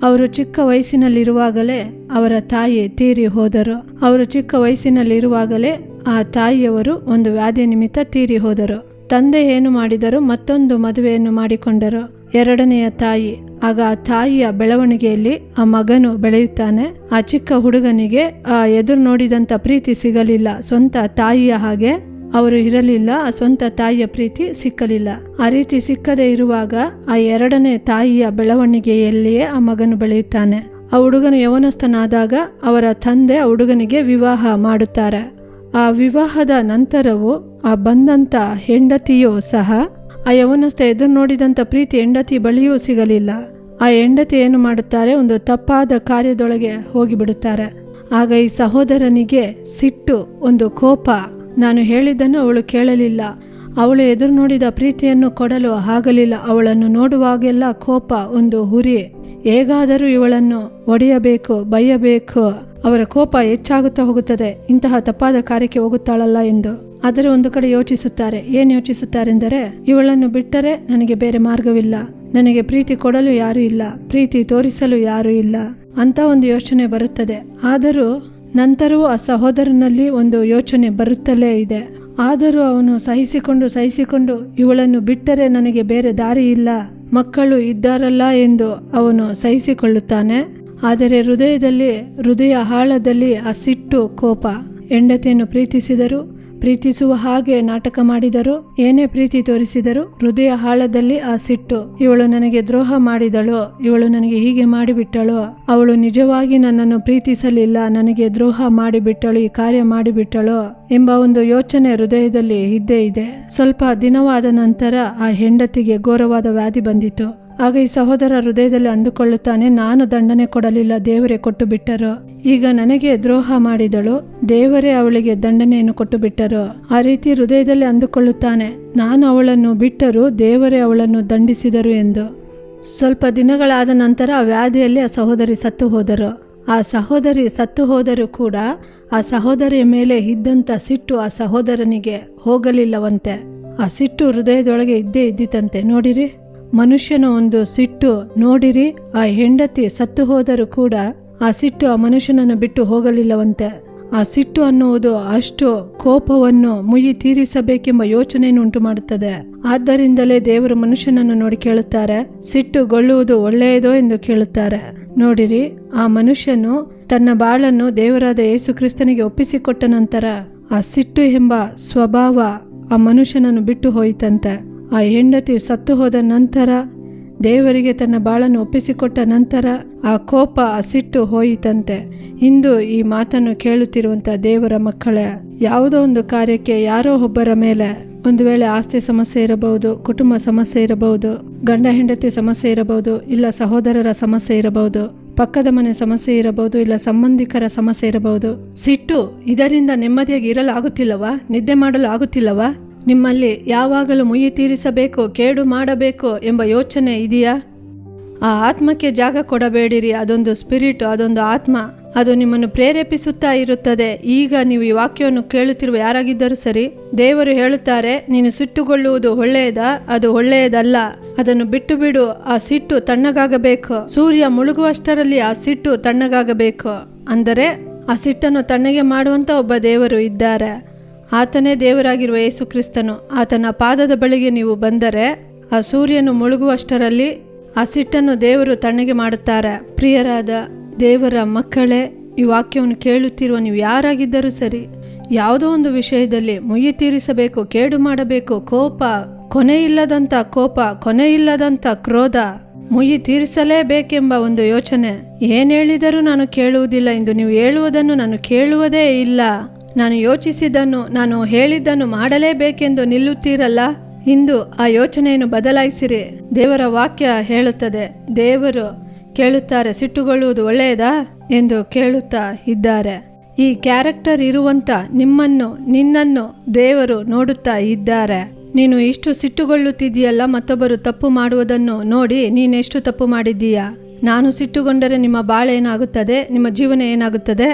ಅವರು ಚಿಕ್ಕ ವಯಸ್ಸಿನಲ್ಲಿರುವಾಗಲೇ ಅವರ ತಾಯಿ ತೀರಿ ಹೋದರು. ಅವರು ಚಿಕ್ಕ ವಯಸ್ಸಿನಲ್ಲಿರುವಾಗಲೇ ಆ ತಾಯಿಯವರು ಒಂದು ವ್ಯಾಧಿಯ ನಿಮಿತ್ತ ತೀರಿ ಹೋದರು. ತಂದೆ ಏನು ಮಾಡಿದರು? ಮತ್ತೊಂದು ಮದುವೆಯನ್ನು ಮಾಡಿಕೊಂಡರು, 2ನೆಯ ತಾಯಿ. ಆಗ ಆ ತಾಯಿಯ ಬೆಳವಣಿಗೆಯಲ್ಲಿ ಆ ಮಗನು ಬೆಳೆಯುತ್ತಾನೆ. ಆ ಚಿಕ್ಕ ಹುಡುಗನಿಗೆ ಆ ಎದುರು ನೋಡಿದಂಥ ಪ್ರೀತಿ ಸಿಗಲಿಲ್ಲ. ಸ್ವಂತ ತಾಯಿಯ ಹಾಗೆ ಅವರು ಇರಲಿಲ್ಲ, ಆ ಸ್ವಂತ ತಾಯಿಯ ಪ್ರೀತಿ ಸಿಕ್ಕಲಿಲ್ಲ. ಆ ರೀತಿ ಸಿಕ್ಕದೇ ಇರುವಾಗ ಆ 2ನೇ ತಾಯಿಯ ಬೆಳವಣಿಗೆಯಲ್ಲಿಯೇ ಆ ಮಗನು ಬೆಳೆಯುತ್ತಾನೆ. ಆ ಹುಡುಗನು ಯೌವನಸ್ಥನಾದಾಗ ಅವರ ತಂದೆ ಆ ಹುಡುಗನಿಗೆ ವಿವಾಹ ಮಾಡುತ್ತಾರೆ. ಆ ವಿವಾಹದ ನಂತರವೂ ಆ ಬಂದಂಥ ಹೆಂಡತಿಯೂ ಸಹ ಆ ಯೌವನಸ್ಥ ಎದುರು ನೋಡಿದಂಥ ಪ್ರೀತಿ ಹೆಂಡತಿ ಬಳಿಯೂ ಸಿಗಲಿಲ್ಲ. ಆ ಹೆಂಡತಿ ಏನು ಮಾಡುತ್ತಾರೆ? ಒಂದು ತಪ್ಪಾದ ಕಾರ್ಯದೊಳಗೆ ಹೋಗಿಬಿಡುತ್ತಾರೆ. ಆಗ ಈ ಸಹೋದರನಿಗೆ ಸಿಟ್ಟು, ಒಂದು ಕೋಪ. ನಾನು ಹೇಳಿದ್ದನ್ನು ಅವಳು ಕೇಳಲಿಲ್ಲ, ಅವಳು ಎದುರು ನೋಡಿದ ಪ್ರೀತಿಯನ್ನು ಕೊಡಲು ಆಗಲಿಲ್ಲ. ಅವಳನ್ನು ನೋಡುವಾಗೆಲ್ಲ ಕೋಪ, ಒಂದು ಹುರಿ, ಹೇಗಾದರೂ ಇವಳನ್ನು ಒಡೆಯಬೇಕು, ಬೈಯಬೇಕು. ಅವರ ಕೋಪ ಹೆಚ್ಚಾಗುತ್ತಾ ಹೋಗುತ್ತದೆ, ಇಂತಹ ತಪ್ಪಾದ ಕಾರ್ಯಕ್ಕೆ ಹೋಗುತ್ತಾಳಲ್ಲ ಎಂದು. ಆದರೆ ಒಂದು ಕಡೆ ಯೋಚಿಸುತ್ತಾರೆ. ಏನು ಯೋಚಿಸುತ್ತಾರೆಂದರೆ, ಇವಳನ್ನು ಬಿಟ್ಟರೆ ನನಗೆ ಬೇರೆ ಮಾರ್ಗವಿಲ್ಲ, ನನಗೆ ಪ್ರೀತಿ ಕೊಡಲು ಯಾರೂ ಇಲ್ಲ, ಪ್ರೀತಿ ತೋರಿಸಲು ಯಾರೂ ಇಲ್ಲ ಅಂತ ಒಂದು ಯೋಚನೆ ಬರುತ್ತದೆ. ಆದರೂ ನಂತರವೂ ಆ ಸಹೋದರನಲ್ಲಿ ಒಂದು ಯೋಚನೆ ಬರುತ್ತಲೇ ಇದೆ. ಆದರೂ ಅವನು ಸಹಿಸಿಕೊಂಡು ಇವಳನ್ನು ಬಿಟ್ಟರೆ ನನಗೆ ಬೇರೆ ದಾರಿ ಇಲ್ಲ, ಮಕ್ಕಳು ಇದ್ದಾರಲ್ಲ ಎಂದು ಅವನು ಸಹಿಸಿಕೊಳ್ಳುತ್ತಾನೆ. ಆದರೆ ಹೃದಯ ಆಳದಲ್ಲಿ ಆ ಸಿಟ್ಟು, ಕೋಪ. ಹೆಂಡತಿಯನ್ನು ಪ್ರೀತಿಸಿದರು, ಪ್ರೀತಿಸುವ ಹಾಗೆ ನಾಟಕ ಮಾಡಿದರು, ಏನೇ ಪ್ರೀತಿ ತೋರಿಸಿದರು, ಹೃದಯ ಆಳದಲ್ಲಿ ಆ ಸಿಟ್ಟು. ಇವಳು ನನಗೆ ದ್ರೋಹ ಮಾಡಿದಳು, ಇವಳು ನನಗೆ ಹೀಗೆ ಮಾಡಿಬಿಟ್ಟಳು, ಅವಳು ನಿಜವಾಗಿ ನನ್ನನ್ನು ಪ್ರೀತಿಸಲಿಲ್ಲ, ನನಗೆ ದ್ರೋಹ ಮಾಡಿಬಿಟ್ಟಳು, ಈ ಕಾರ್ಯ ಮಾಡಿಬಿಟ್ಟಳು ಎಂಬ ಒಂದು ಯೋಚನೆ ಹೃದಯದಲ್ಲಿ ಇದ್ದೇ ಇದೆ. ಸ್ವಲ್ಪ ದಿನವಾದ ನಂತರ ಆ ಹೆಂಡತಿಗೆ ಘೋರವಾದ ವ್ಯಾಧಿ ಬಂದಿತು. ಆಗ ಈ ಸಹೋದರ ಹೃದಯದಲ್ಲಿ ಅಂದುಕೊಳ್ಳುತ್ತಾನೆ, ನಾನು ದಂಡನೆ ಕೊಡಲಿಲ್ಲ, ದೇವರೇ ಕೊಟ್ಟು ಬಿಟ್ಟರು. ಈಗ ನನಗೆ ದ್ರೋಹ ಮಾಡಿದಳು, ದೇವರೇ ಅವಳಿಗೆ ದಂಡನೆಯನ್ನು ಕೊಟ್ಟು ಬಿಟ್ಟರು. ಆ ರೀತಿ ಹೃದಯದಲ್ಲಿ ಅಂದುಕೊಳ್ಳುತ್ತಾನೆ, ನಾನು ಅವಳನ್ನು ಬಿಟ್ಟರು, ದೇವರೇ ಅವಳನ್ನು ದಂಡಿಸಿದರು ಎಂದು. ಸ್ವಲ್ಪ ದಿನಗಳಾದ ನಂತರ ಆ ವ್ಯಾಧಿಯಲ್ಲಿ ಆ ಸಹೋದರಿ ಸತ್ತು ಹೋದರು. ಆ ಸಹೋದರಿ ಸತ್ತು ಹೋದರೂ ಕೂಡ ಆ ಸಹೋದರಿಯ ಮೇಲೆ ಇದ್ದಂಥ ಸಿಟ್ಟು ಆ ಸಹೋದರನಿಗೆ ಹೋಗಲಿಲ್ಲವಂತೆ. ಆ ಸಿಟ್ಟು ಹೃದಯದೊಳಗೆ ಇದ್ದೇ ಇದ್ದಿತಂತೆ. ನೋಡಿರಿ, ಮನುಷ್ಯನ ಒಂದು ಸಿಟ್ಟು ನೋಡಿರಿ. ಆ ಹೆಂಡತಿ ಸತ್ತು ಹೋದರೂ ಕೂಡ ಆ ಸಿಟ್ಟು ಆ ಮನುಷ್ಯನನ್ನು ಬಿಟ್ಟು ಹೋಗಲಿಲ್ಲವಂತೆ. ಆ ಸಿಟ್ಟು ಅನ್ನುವುದು ಅಷ್ಟು ಕೋಪವನ್ನು ಮುಯಿ ತೀರಿಸಬೇಕೆಂಬ ಯೋಚನೆಯನ್ನು ಉಂಟು ಮಾಡುತ್ತದೆ. ಆದ್ದರಿಂದಲೇ ದೇವರು ಮನುಷ್ಯನನ್ನು ನೋಡಿ ಕೇಳುತ್ತಾರೆ, ಸಿಟ್ಟುಗೊಳ್ಳುವುದು ಒಳ್ಳೆಯದೋ ಎಂದು ಕೇಳುತ್ತಾರೆ. ನೋಡಿರಿ, ಆ ಮನುಷ್ಯನು ತನ್ನ ಬಾಳನ್ನು ದೇವರಾದ ಯೇಸು ಕ್ರಿಸ್ತನಿಗೆ ಒಪ್ಪಿಸಿಕೊಟ್ಟ ನಂತರ ಆ ಸಿಟ್ಟು ಎಂಬ ಸ್ವಭಾವ ಆ ಮನುಷ್ಯನನ್ನು ಬಿಟ್ಟು ಹೋಯಿತಂತೆ. ಆ ಹೆಂಡತಿ ಸತ್ತು ಹೋದ ನಂತರ ದೇವರಿಗೆ ತನ್ನ ಬಾಳನ್ನು ಒಪ್ಪಿಸಿಕೊಟ್ಟ ನಂತರ ಆ ಕೋಪ ಆ ಸಿಟ್ಟು ಹೋಯಿತಂತೆ. ಇಂದು ಈ ಮಾತನ್ನು ಕೇಳುತ್ತಿರುವಂಥ ದೇವರ ಮಕ್ಕಳೇ, ಯಾವುದೋ ಒಂದು ಕಾರ್ಯಕ್ಕೆ ಯಾರೋ ಒಬ್ಬರ ಮೇಲೆ ಒಂದು ವೇಳೆ ಆಸ್ತಿ ಸಮಸ್ಯೆ ಇರಬಹುದು, ಕುಟುಂಬ ಸಮಸ್ಯೆ ಇರಬಹುದು, ಗಂಡ ಹೆಂಡತಿ ಸಮಸ್ಯೆ ಇರಬಹುದು, ಇಲ್ಲ ಸಹೋದರರ ಸಮಸ್ಯೆ ಇರಬಹುದು, ಪಕ್ಕದ ಮನೆ ಸಮಸ್ಯೆ ಇರಬಹುದು, ಇಲ್ಲ ಸಂಬಂಧಿಕರ ಸಮಸ್ಯೆ ಇರಬಹುದು. ಸಿಟ್ಟು ಇದರಿಂದ ನೆಮ್ಮದಿಯಾಗಿ ಇರಲು ಆಗುತ್ತಿಲ್ಲವಾ? ನಿದ್ದೆ ಮಾಡಲು ಆಗುತ್ತಿಲ್ಲವಾ? ನಿಮ್ಮಲ್ಲಿ ಯಾವಾಗಲೂ ಮುಯಿ ತೀರಿಸಬೇಕು, ಕೇಡು ಮಾಡಬೇಕು ಎಂಬ ಯೋಚನೆ ಇದೆಯಾ? ಆ ಆತ್ಮಕ್ಕೆ ಜಾಗ ಕೊಡಬೇಡಿರಿ. ಅದೊಂದು ಸ್ಪಿರಿಟ್, ಅದೊಂದು ಆತ್ಮ, ಅದು ನಿಮ್ಮನ್ನು ಪ್ರೇರೇಪಿಸುತ್ತಾ ಇರುತ್ತದೆ. ಈಗ ನೀವು ಈ ವಾಕ್ಯವನ್ನು ಕೇಳುತ್ತಿರುವ ಯಾರಾಗಿದ್ದರೂ ಸರಿ, ದೇವರು ಹೇಳುತ್ತಾರೆ, ನೀನು ಸಿಟ್ಟುಗೊಳ್ಳುವುದು ಒಳ್ಳೆಯದಾ? ಅದು ಒಳ್ಳೆಯದಲ್ಲ. ಅದನ್ನು ಬಿಟ್ಟು ಬಿಡು. ಆ ಸಿಟ್ಟು ತಣ್ಣಗಾಗಬೇಕು. ಸೂರ್ಯ ಮುಳುಗುವಷ್ಟರಲ್ಲಿ ಆ ಸಿಟ್ಟು ತಣ್ಣಗಾಗಬೇಕು. ಅಂದರೆ ಆ ಸಿಟ್ಟನ್ನು ತಣ್ಣಗೆ ಮಾಡುವಂತ ಒಬ್ಬ ದೇವರು ಇದ್ದಾರೆ. ಆತನೇ ದೇವರಾಗಿರುವ ಯೇಸು ಕ್ರಿಸ್ತನು. ಆತನ ಪಾದದ ಬಳಿಗೆ ನೀವು ಬಂದರೆ ಆ ಸೂರ್ಯನು ಮುಳುಗುವಷ್ಟರಲ್ಲಿ ಆ ಸಿಟ್ಟನ್ನು ದೇವರು ತಣ್ಣಗೆ ಮಾಡುತ್ತಾರೆ. ಪ್ರಿಯರಾದ ದೇವರ ಮಕ್ಕಳೇ, ಈ ವಾಕ್ಯವನ್ನು ಕೇಳುತ್ತಿರುವ ನೀವು ಯಾರಾಗಿದ್ದರೂ ಸರಿ, ಯಾವುದೋ ಒಂದು ವಿಷಯದಲ್ಲಿ ಮುಯ್ಯಿ ತೀರಿಸಬೇಕು, ಕೇಡು ಮಾಡಬೇಕು, ಕೋಪ, ಕೊನೆಯಿಲ್ಲದಂಥ ಕೋಪ, ಕೊನೆಯಿಲ್ಲದಂಥ ಕ್ರೋಧ, ಮುಯ್ಯಿ ತೀರಿಸಲೇಬೇಕೆಂಬ ಒಂದು ಯೋಚನೆ, ಏನು ಹೇಳಿದರೂ ನಾನು ಕೇಳುವುದಿಲ್ಲ, ಇಂದು ನೀವು ಹೇಳುವುದನ್ನು ನಾನು ಕೇಳುವುದೇ ಇಲ್ಲ, ನಾನು ಯೋಚಿಸಿದ್ದನ್ನು ನಾನು ಹೇಳಿದ್ದನ್ನು ಮಾಡಲೇಬೇಕೆಂದು ನಿಲ್ಲುತ್ತೀರಲ್ಲ, ಇಂದು ಆ ಯೋಚನೆಯನ್ನು ಬದಲಾಯಿಸಿರಿ. ದೇವರ ವಾಕ್ಯ ಹೇಳುತ್ತದೆ, ದೇವರು ಕೇಳುತ್ತಾರೆ, ಸಿಟ್ಟುಗೊಳ್ಳುವುದು ಒಳ್ಳೆಯದಾ ಎಂದು ಕೇಳುತ್ತಾ ಇದ್ದಾರೆ. ಈ ಕ್ಯಾರೆಕ್ಟರ್ ಇರುವಂತ ನಿನ್ನನ್ನು ದೇವರು ನೋಡುತ್ತಾ ಇದ್ದಾರೆ. ನೀನು ಇಷ್ಟು ಸಿಟ್ಟುಗೊಳ್ಳುತ್ತಿದ್ದೀಯಲ್ಲ, ಮತ್ತೊಬ್ಬರು ತಪ್ಪು ಮಾಡುವುದನ್ನು ನೋಡಿ ನೀನೆಷ್ಟು ತಪ್ಪು ಮಾಡಿದ್ದೀಯಾ? ನಾನು ಸಿಟ್ಟುಗೊಂಡರೆ ನಿಮ್ಮ ಬಾಳ ಏನಾಗುತ್ತದೆ, ನಿಮ್ಮ ಜೀವನ ಏನಾಗುತ್ತದೆ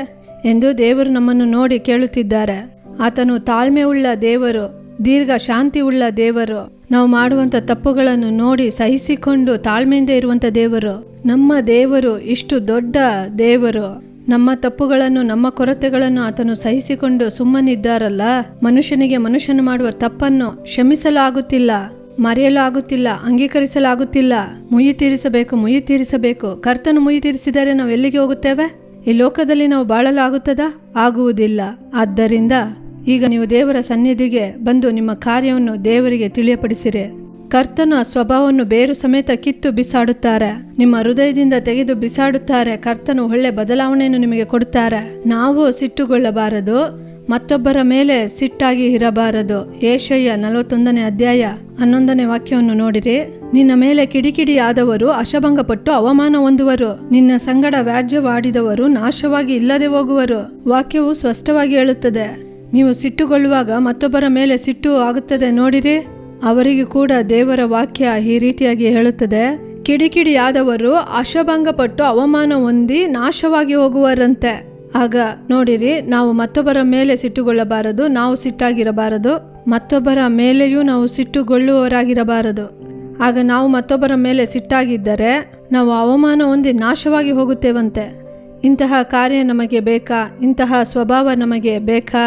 ಎಂದು ದೇವರು ನಮ್ಮನ್ನು ನೋಡಿ ಕೇಳುತ್ತಿದ್ದಾರೆ. ಆತನು ತಾಳ್ಮೆ ಉಳ್ಳ ದೇವರು, ದೀರ್ಘ ಶಾಂತಿ ಉಳ್ಳ ದೇವರು. ನಾವು ಮಾಡುವಂಥ ತಪ್ಪುಗಳನ್ನು ನೋಡಿ ಸಹಿಸಿಕೊಂಡು ತಾಳ್ಮೆಯಿಂದ ಇರುವಂಥ ದೇವರು. ನಮ್ಮ ದೇವರು ಇಷ್ಟು ದೊಡ್ಡ ದೇವರು. ನಮ್ಮ ತಪ್ಪುಗಳನ್ನು, ನಮ್ಮ ಕೊರತೆಗಳನ್ನು ಆತನು ಸಹಿಸಿಕೊಂಡು ಸುಮ್ಮನಿದ್ದಾರಲ್ಲ. ಮನುಷ್ಯನಿಗೆ ಮನುಷ್ಯನು ಮಾಡುವ ತಪ್ಪನ್ನು ಕ್ಷಮಿಸಲಾಗುತ್ತಿಲ್ಲ, ಮರೆಯಲು ಆಗುತ್ತಿಲ್ಲ, ಅಂಗೀಕರಿಸಲಾಗುತ್ತಿಲ್ಲ. ಮುಯ್ಯಿ ತೀರಿಸಬೇಕು. ಕರ್ತನು ಮುಯ್ಯಿ ತೀರಿಸಿದರೆ ನಾವು ಎಲ್ಲಿಗೆ ಹೋಗುತ್ತೇವೆ? ಈ ಲೋಕದಲ್ಲಿ ನಾವು ಬಾಳಲು ಆಗುತ್ತದಾ? ಆಗುವುದಿಲ್ಲ. ಆದ್ದರಿಂದ ಈಗ ನೀವು ದೇವರ ಸನ್ನಿಧಿಗೆ ಬಂದು ನಿಮ್ಮ ಕಾರ್ಯವನ್ನು ದೇವರಿಗೆ ತಿಳಿಯಪಡಿಸಿರಿ. ಕರ್ತನು ಆ ಸ್ವಭಾವವನ್ನು ಬೇರು ಸಮೇತ ಕಿತ್ತು ಬಿಸಾಡುತ್ತಾರೆ, ನಿಮ್ಮ ಹೃದಯದಿಂದ ತೆಗೆದು ಬಿಸಾಡುತ್ತಾರೆ. ಕರ್ತನು ಒಳ್ಳೆ ಬದಲಾವಣೆಯನ್ನು ನಿಮಗೆ ಕೊಡುತ್ತಾರೆ. ನಾವು ಸಿಟ್ಟುಗೊಳ್ಳಬಾರದು, ಮತ್ತೊಬ್ಬರ ಮೇಲೆ ಸಿಟ್ಟಾಗಿ ಇರಬಾರದು. ಯೆಶಾಯ 41ನೇ ಅಧ್ಯಾಯ 11ನೇ ವಾಕ್ಯವನ್ನು ನೋಡಿರಿ. ನಿನ್ನ ಮೇಲೆ ಕಿಡಿಕಿಡಿಯಾದವರು ಅಶಭಂಗಪಟ್ಟು ಅವಮಾನ ಹೊಂದುವರು, ನಿನ್ನ ಸಂಗಡ ವ್ಯಾಜ್ಯವಾಡಿದವರು ನಾಶವಾಗಿ ಇಲ್ಲದೆ ಹೋಗುವರು. ವಾಕ್ಯವು ಸ್ಪಷ್ಟವಾಗಿ ಹೇಳುತ್ತದೆ, ನೀವು ಸಿಟ್ಟುಗೊಳ್ಳುವಾಗ ಮತ್ತೊಬ್ಬರ ಮೇಲೆ ಸಿಟ್ಟು ಆಗುತ್ತದೆ. ನೋಡಿರಿ, ಅವರಿಗೂ ಕೂಡ ದೇವರ ವಾಕ್ಯ ಈ ರೀತಿಯಾಗಿ ಹೇಳುತ್ತದೆ, ಕಿಡಿಕಿಡಿಯಾದವರು ಅಶಭಂಗಪಟ್ಟು ಅವಮಾನ ಹೊಂದಿ ನಾಶವಾಗಿ ಹೋಗುವರಂತೆ. ಆಗ ನೋಡಿರಿ, ನಾವು ಮತ್ತೊಬ್ಬರ ಮೇಲೆ ಸಿಟ್ಟುಗೊಳ್ಳಬಾರದು, ನಾವು ಸಿಟ್ಟಾಗಿರಬಾರದು, ಮತ್ತೊಬ್ಬರ ಮೇಲೆಯೂ ನಾವು ಸಿಟ್ಟುಗೊಳ್ಳುವವರಾಗಿರಬಾರದು. ಆಗ ನಾವು ಮತ್ತೊಬ್ಬರ ಮೇಲೆ ಸಿಟ್ಟಾಗಿದ್ದರೆ ನಾವು ಅವಮಾನ ಹೊಂದಿ ನಾಶವಾಗಿ ಹೋಗುತ್ತೇವಂತೆ. ಇಂತಹ ಕಾರ್ಯ ನಮಗೆ ಬೇಕಾ? ಇಂತಹ ಸ್ವಭಾವ ನಮಗೆ ಬೇಕಾ?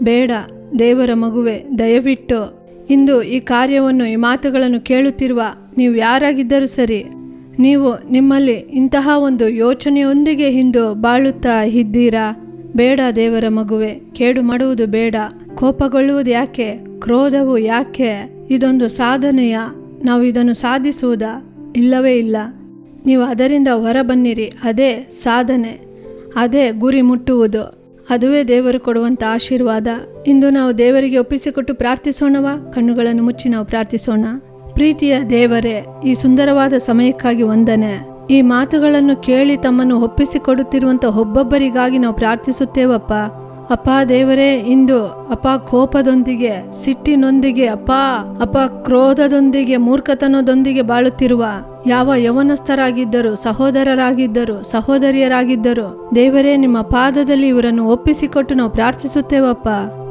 ಬೇಡ. ದೇವರ ಮಗುವೆ, ದಯವಿಟ್ಟು ಇಂದು ಈ ಕಾರ್ಯವನ್ನು, ಈ ಮಾತುಗಳನ್ನು ಕೇಳುತ್ತಿರುವ ನೀವು ಯಾರಾಗಿದ್ದರೂ ಸರಿ, ನೀವು ನಿಮ್ಮಲ್ಲಿ ಇಂತಹ ಒಂದು ಯೋಚನೆಯೊಂದಿಗೆ ಇಂದು ಬಾಳುತ್ತಾ ಇದ್ದೀರಾ? ಬೇಡ ದೇವರ ಮಗುವೆ, ಕೇಡು ಮಾಡುವುದು ಬೇಡ. ಕೋಪಗೊಳ್ಳುವುದು ಯಾಕೆ? ಕ್ರೋಧವು ಯಾಕೆ? ಇದೊಂದು ಸಾಧನೆಯ? ನಾವು ಇದನ್ನು ಸಾಧಿಸುವುದಾ? ಇಲ್ಲವೇ ಇಲ್ಲ. ನೀವು ಅದರಿಂದ ಹೊರಬನ್ನಿರಿ. ಅದೇ ಸಾಧನೆ, ಅದೇ ಗುರಿ ಮುಟ್ಟುವುದು. ಅದುವೇ ದೇವರು ಕೊಡುವಂಥ ಆಶೀರ್ವಾದ. ಇಂದು ನಾವು ದೇವರಿಗೆ ಒಪ್ಪಿಸಿಕೊಟ್ಟು ಪ್ರಾರ್ಥಿಸೋಣವಾ? ಕಣ್ಣುಗಳನ್ನು ಮುಚ್ಚಿ ನಾವು ಪ್ರಾರ್ಥಿಸೋಣ. ಪ್ರೀತಿಯ ದೇವರೇ, ಈ ಸುಂದರವಾದ ಸಮಯಕ್ಕಾಗಿ ವಂದನೆ. ಈ ಮಾತುಗಳನ್ನು ಕೇಳಿ ತಮ್ಮನ್ನು ಒಪ್ಪಿಸಿಕೊಡುತ್ತಿರುವಂತ ಒಬ್ಬೊಬ್ಬರಿಗಾಗಿ ನಾವು ಪ್ರಾರ್ಥಿಸುತ್ತೇವಪ್ಪ. ಅಪ್ಪ ದೇವರೇ, ಇಂದು ಅಪ್ಪ ಕೋಪದೊಂದಿಗೆ, ಸಿಟ್ಟಿನೊಂದಿಗೆ, ಅಪ್ಪ ಕ್ರೋಧದೊಂದಿಗೆ, ಮೂರ್ಖತನದೊಂದಿಗೆ ಬಾಳುತ್ತಿರುವ ಯಾವ ಯವನಸ್ಥರಾಗಿದ್ದರು, ಸಹೋದರರಾಗಿದ್ದರು, ಸಹೋದರಿಯರಾಗಿದ್ದರು, ದೇವರೇ ನಿಮ್ಮ ಪಾದದಲ್ಲಿ ಇವರನ್ನು ಒಪ್ಪಿಸಿಕೊಟ್ಟು ನಾವು ಪ್ರಾರ್ಥಿಸುತ್ತೇವಪ್ಪ.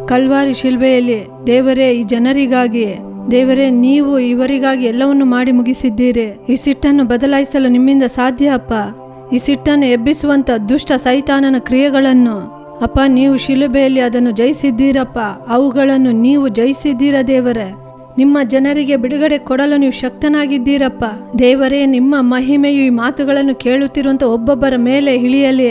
ಕಲ್ವಾರಿ ಶಿಲ್ಬೆಯಲ್ಲಿ ದೇವರೇ, ಈ ಜನರಿಗಾಗಿ ದೇವರೇ, ನೀವು ಇವರಿಗಾಗಿ ಎಲ್ಲವನ್ನು ಮಾಡಿ ಮುಗಿಸಿದ್ದೀರಿ. ಈ ಸಿಟ್ಟನ್ನು ಬದಲಾಯಿಸಲು ನಿಮ್ಮಿಂದ ಸಾಧ್ಯ ಅಪ್ಪ. ಈ ಸಿಟ್ಟನ್ನು ಎಬ್ಬಿಸುವಂತ ದುಷ್ಟ ಸೈತಾನನ ಕ್ರಿಯೆಗಳನ್ನು ಅಪ್ಪ ನೀವು ಶಿಲುಬೆಯಲ್ಲಿ ಅದನ್ನು ಜಯಿಸಿದ್ದೀರಪ್ಪ. ಅವುಗಳನ್ನು ನೀವು ಜಯಿಸಿದ್ದೀರ ದೇವರೇ. ನಿಮ್ಮ ಜನರಿಗೆ ಬಿಡುಗಡೆ ಕೊಡಲು ನೀವು ಶಕ್ತನಾಗಿದ್ದೀರಪ್ಪ. ದೇವರೇ, ನಿಮ್ಮ ಮಹಿಮೆಯು ಈ ಮಾತುಗಳನ್ನು ಕೇಳುತ್ತಿರುವಂತ ಒಬ್ಬೊಬ್ಬರ ಮೇಲೆ ಇಳಿಯಲಿ.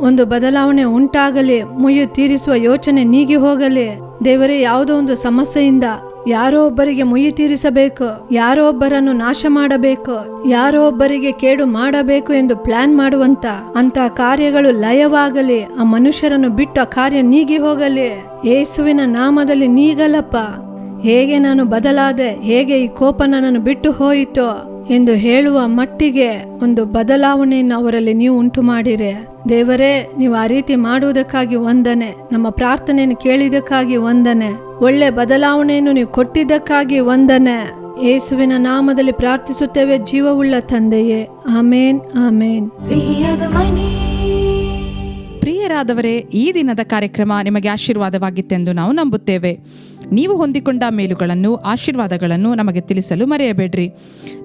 ಒಂದು ಬದಲಾವಣೆ ಉಂಟಾಗಲಿ. ಮುಯ್ಯು ತೀರಿಸುವ ಯೋಚನೆ ನೀಗಿ ಹೋಗಲಿ. ದೇವರೇ, ಯಾವುದೋ ಒಂದು ಸಮಸ್ಯೆಯಿಂದ ಯಾರೋ ಒಬ್ಬರಿಗೆ ಮುಯ್ಯಿ ತೀರಿಸಬೇಕು, ಯಾರೋ ಒಬ್ಬರನ್ನು ನಾಶ ಮಾಡಬೇಕು, ಯಾರೋ ಒಬ್ಬರಿಗೆ ಕೇಡು ಮಾಡಬೇಕು ಎಂದು ಪ್ಲಾನ್ ಮಾಡುವಂತ ಅಂತ ಕಾರ್ಯಗಳು ಲಯವಾಗಲಿ. ಆ ಮನುಷ್ಯರನ್ನು ಬಿಟ್ಟು ಆ ಕಾರ್ಯ ನೀಗಿ ಹೋಗಲಿ. ಯೇಸುವಿನ ನಾಮದಲ್ಲಿ ನೀಗಲಪ್ಪ. ಹೇಗೆ ನಾನು ಬದಲಾದೆ, ಹೇಗೆ ಈ ಕೋಪ ನನ್ನನ್ನು ಬಿಟ್ಟು ಹೋಯಿತೋ ಎಂದು ಹೇಳುವ ಮಟ್ಟಿಗೆ ಒಂದು ಬದಲಾವಣೆಯನ್ನು ಅವರಲ್ಲಿ ನೀವು ಉಂಟು ಮಾಡಿರಿ. ದೇವರೇ, ನೀವು ಆ ರೀತಿ ಮಾಡುವುದಕ್ಕಾಗಿ ವಂದನೆ. ನಮ್ಮ ಪ್ರಾರ್ಥನೆಯನ್ನು ಕೇಳಿದಕ್ಕಾಗಿ ವಂದನೆ. ಒಳ್ಳೆ ಬದಲಾವಣೆಯನ್ನು ನೀವು ಕೊಟ್ಟಿದ್ದಕ್ಕಾಗಿ ವಂದನೆ. ಯೇಸುವಿನ ನಾಮದಲ್ಲಿ ಪ್ರಾರ್ಥಿಸುತ್ತೇವೆ ಜೀವವುಳ್ಳ ತಂದೆಯೇ, ಆಮೇನ್, ಆಮೇನ್. ಪ್ರಿಯರಾದವರೇ, ಈ ದಿನದ ಕಾರ್ಯಕ್ರಮ ನಿಮಗೆ ಆಶೀರ್ವಾದವಾಗಿತ್ತೆಂದು ನಾವು ನಂಬುತ್ತೇವೆ. ನೀವು ಹೊಂದಿಕೊಂಡ ಮೇಲುಗಳನ್ನು, ಆಶೀರ್ವಾದಗಳನ್ನು ನಮಗೆ ತಿಳಿಸಲು ಮರೆಯಬೇಡ್ರಿ.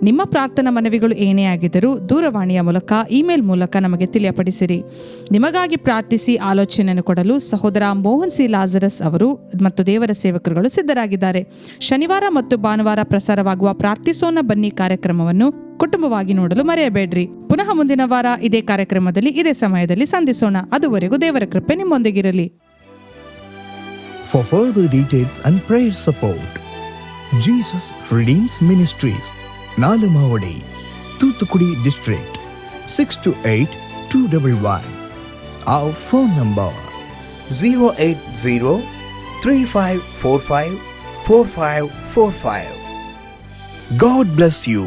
ನಿಮ್ಮ ಪ್ರಾರ್ಥನಾ ಮನವಿಗಳು ಏನೇ ಆಗಿದ್ದರೂ ದೂರವಾಣಿಯ ಮೂಲಕ, ಇಮೇಲ್ ಮೂಲಕ ನಮಗೆ ತಿಳಿಯಪಡಿಸಿರಿ. ನಿಮಗಾಗಿ ಪ್ರಾರ್ಥಿಸಿ ಆಲೋಚನೆಯನ್ನು ಕೊಡಲು ಸಹೋದರ ಮೋಹನ್ ಸಿ ಲಾಜರಸ್ ಅವರು ಮತ್ತು ದೇವರ ಸೇವಕರುಗಳು ಸಿದ್ಧರಾಗಿದ್ದಾರೆ. ಶನಿವಾರ ಮತ್ತು ಭಾನುವಾರ ಪ್ರಸಾರವಾಗುವ ಪ್ರಾರ್ಥಿಸೋಣ ಬನ್ನಿ ಕಾರ್ಯಕ್ರಮವನ್ನು ಕುಟುಂಬವಾಗಿ ನೋಡಲು ಮರೆಯಬೇಡ್ರಿ. ಪುನಃ ಮುಂದಿನ ವಾರ ಇದೇ ಕಾರ್ಯಕ್ರಮದಲ್ಲಿ ಇದೇ ಸಮಯದಲ್ಲಿ ಸಂಧಿಸೋಣ. ಅದುವರೆಗೂ ದೇವರ ಕೃಪೆ ನಿಮ್ಮೊಂದಿಗಿರಲಿ. For further details and prayer support, Jesus Redeems Ministries, Nalamavadi, Thoothukudi District, 628-211. Our phone number 080-3545-4545. God bless you.